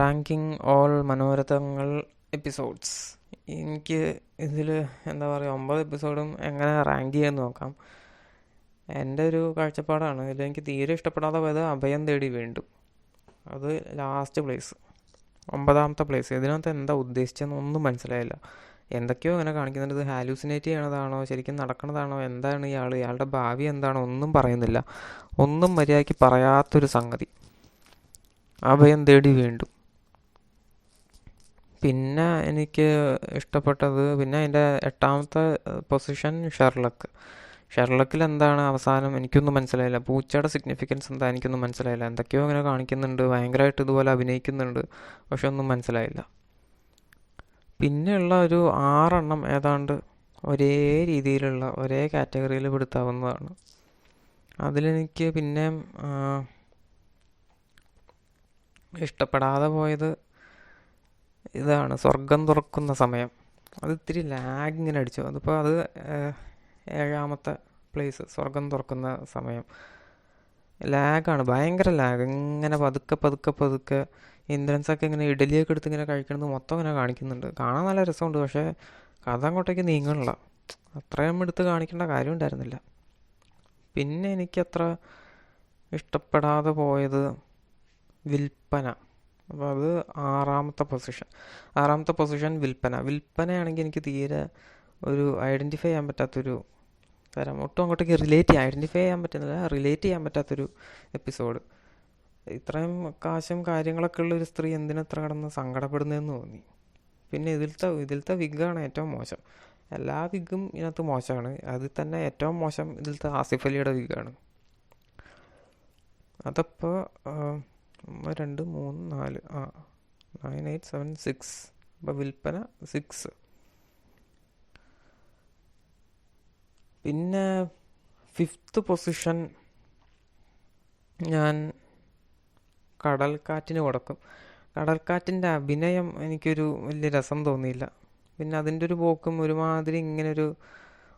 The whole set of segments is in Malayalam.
Ranking all മനോരഥങ്ങൾ episodes. എനിക്ക് ഇതിൽ എന്താ പറയുക, 9 എപ്പിസോഡും എങ്ങനെ റാങ്ക് ചെയ്യാൻ നോക്കാം. എൻ്റെ ഒരു കാഴ്ചപ്പാടാണ്. ഇതിലെനിക്ക് തീരെ ഇഷ്ടപ്പെടാതെ പോയത് അഭയം തേടി വീണ്ടും. അത് ലാസ്റ്റ് പ്ലേസ്, 9ാമത്തെ പ്ലേസ്. ഇതിനകത്ത് എന്താ ഉദ്ദേശിച്ചതെന്ന് ഒന്നും മനസ്സിലായില്ല. എന്തൊക്കെയോ ഇങ്ങനെ കാണിക്കുന്നുണ്ട്. ഇത് ഹാലൂസിനേറ്റ് ചെയ്യണതാണോ, ശരിക്കും നടക്കണതാണോ, എന്താണ് ഇയാളുടെ ഭാവി എന്താണോ ഒന്നും പറയുന്നില്ല. ഒന്നും മര്യാദയ്ക്ക് പറയാത്തൊരു സംഗതി. അഭയം തേടി വീണ്ടും. പിന്നെ എനിക്ക് ഇഷ്ടപ്പെട്ടത്, പിന്നെ അതിൻ്റെ 8ാമത്തെ പൊസിഷൻ ഷെർലക്കിൽ എന്താണ് അവസാനം എനിക്കൊന്നും മനസ്സിലായില്ല. പൂച്ചയുടെ സിഗ്നിഫിക്കൻസ് എന്താ എനിക്കൊന്നും മനസ്സിലായില്ല. എന്തൊക്കെയോ ഇങ്ങനെ കാണിക്കുന്നുണ്ട്, ഭയങ്കരമായിട്ട് ഇതുപോലെ അഭിനയിക്കുന്നുണ്ട്, പക്ഷെ ഒന്നും മനസ്സിലായില്ല. പിന്നെയുള്ള ഒരു 6 ഏതാണ്ട് ഒരേ രീതിയിലുള്ള ഒരേ കാറ്റഗറിയിൽ പെടുത്താവുന്നതാണ്. അതിലെനിക്ക് പിന്നെ ഇഷ്ടപ്പെടാതെ പോയത് ഇതാണ്, സ്വർഗം തുറക്കുന്ന സമയം. അത് ഇത്തിരി ലാഗ് ഇങ്ങനെ അടിച്ചു. അതിപ്പോൾ അത് 7ാമത്തെ പ്ലേസ്, സ്വർഗം തുറക്കുന്ന സമയം. ലാഗാണ്, ഭയങ്കര ലാഗ്. ഇങ്ങനെ പതുക്കെ ഇന്ദ്രൻസൊക്കെ ഇങ്ങനെ ഇഡലിയൊക്കെ എടുത്ത് ഇങ്ങനെ കഴിക്കണത് മൊത്തം ഇങ്ങനെ കാണിക്കുന്നുണ്ട്. കാണാൻ നല്ല രസമുണ്ട്, പക്ഷേ കഥ അങ്ങോട്ടേക്ക് നീങ്ങണില്ല. അത്രയും എടുത്ത് കാണിക്കേണ്ട കാര്യം ഉണ്ടായിരുന്നില്ല. പിന്നെ എനിക്കത്ര ഇഷ്ടപ്പെടാതെ പോയത് വിൽപ്പന. അപ്പോൾ അത് 6ാമത്തെ പൊസിഷൻ വിൽപ്പനയാണെങ്കിൽ എനിക്ക് തീരെ ഒരു ഐഡൻറ്റിഫൈ ചെയ്യാൻ പറ്റാത്തൊരു തരം, ഒട്ടും അങ്ങോട്ടേക്ക് ഐഡൻറ്റിഫൈ ചെയ്യാൻ പറ്റുന്നില്ല, റിലേറ്റ് ചെയ്യാൻ പറ്റാത്തൊരു എപ്പിസോഡ്. ഇത്രയും കാശും കാര്യങ്ങളൊക്കെ ഉള്ളൊരു സ്ത്രീ എന്തിനത്ര കിടന്ന് സങ്കടപ്പെടുന്നതെന്ന് തോന്നി. പിന്നെ ഇതിലത്തെ വിഗ്ഗാണ് ഏറ്റവും മോശം. എല്ലാ വിഗ്ഗും ഇതിനകത്ത് മോശമാണ്. അതിൽ തന്നെ ഏറ്റവും മോശം ഇതിലത്തെ ആസിഫ് അലിയുടെ വിഗ്ഗാണ്. അതപ്പോൾ 1 2 3 4 9 8 7 6. അപ്പോൾ വിൽപ്പന 6. പിന്നെ 5th പൊസിഷൻ ഞാൻ കടൽക്കാറ്റിന് കൊടുക്കും. കടൽക്കാറ്റിൻ്റെ അഭിനയം എനിക്കൊരു വലിയ രസം തോന്നിയില്ല. പിന്നെ അതിൻ്റെ ഒരു പോക്കും ഒരുമാതിരി ഇങ്ങനൊരു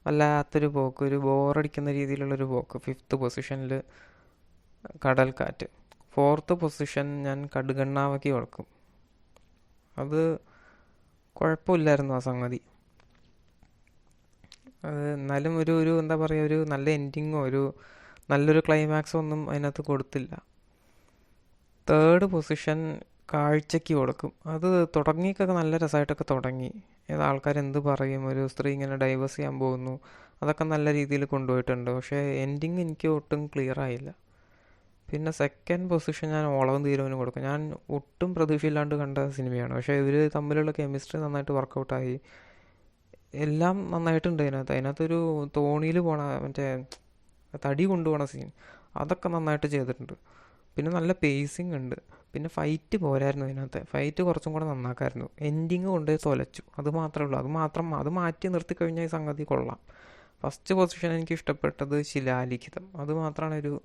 വല്ലാത്തൊരു പോക്ക്, ഒരു ബോറടിക്കുന്ന രീതിയിലുള്ളൊരു പോക്ക്. 5th പൊസിഷനിൽ കടൽക്കാറ്റ്. 4th പൊസിഷൻ ഞാൻ കടുകണ്ണാവയ്ക്ക് കൊടുക്കും. അത് കുഴപ്പമില്ലായിരുന്നു ആ സംഗതി. അത് എന്നാലും ഒരു എന്താ പറയുക, ഒരു നല്ല എൻഡിങ്ങോ ഒരു നല്ലൊരു ക്ലൈമാക്സോ ഒന്നും അതിനകത്ത് കൊടുത്തില്ല. 3rd പൊസിഷൻ കാഴ്ചയ്ക്ക് കൊടുക്കും. അത് തുടങ്ങിയൊക്കെ നല്ല രസമായിട്ടൊക്കെ തുടങ്ങി. ആൾക്കാരെന്ത് പറയും, ഒരു സ്ത്രീ ഇങ്ങനെ ഡൈവേഴ്സ് ചെയ്യാൻ പോകുന്നു, അതൊക്കെ നല്ല രീതിയിൽ കൊണ്ടുപോയിട്ടുണ്ട്. പക്ഷേ എൻഡിങ് എനിക്ക് ഒട്ടും ക്ലിയർ ആയില്ല. പിന്നെ 2nd പൊസിഷൻ ഞാൻ ഓളവും തീരുവിന് കൊടുക്കും. ഞാൻ ഒട്ടും പ്രതീക്ഷയില്ലാണ്ട് കണ്ട സിനിമയാണ്, പക്ഷേ ഇവർ തമ്മിലുള്ള കെമിസ്ട്രി നന്നായിട്ട് വർക്കൗട്ടായി. എല്ലാം നന്നായിട്ടുണ്ട് അതിനകത്തൊരു തോണിയിൽ പോണ മറ്റേ തടി കൊണ്ടുപോകണ സീൻ, അതൊക്കെ നന്നായിട്ട് ചെയ്തിട്ടുണ്ട്. പിന്നെ നല്ല പേസിങ് ഉണ്ട്. പിന്നെ ഫൈറ്റ് പോരായിരുന്നു അതിനകത്ത്. ഫൈറ്റ് കുറച്ചും കൂടെ നന്നാക്കായിരുന്നു. എൻഡിങ് കൊണ്ടുപോയി തൊലച്ചു, അത് മാത്രമേ ഉള്ളൂ. അത് മാറ്റി നിർത്തി കഴിഞ്ഞാൽ ഈ സംഗതി കൊള്ളാം. 1st പൊസിഷൻ എനിക്ക് ഇഷ്ടപ്പെട്ടത് ശിലാലിഖിതം. അത് മാത്രമാണ്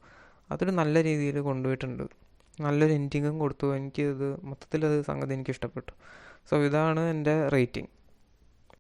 അതൊരു നല്ല രീതിയിൽ കൊണ്ടുപോയിട്ടുണ്ട്. നല്ലൊരു എൻഡിങ്ങും കൊടുത്തു. എനിക്കത് മൊത്തത്തിലത് സംഗതി എനിക്ക് ഇഷ്ടപ്പെട്ടു. സോ ഇതാണ് എൻ്റെ റേറ്റിംഗ്.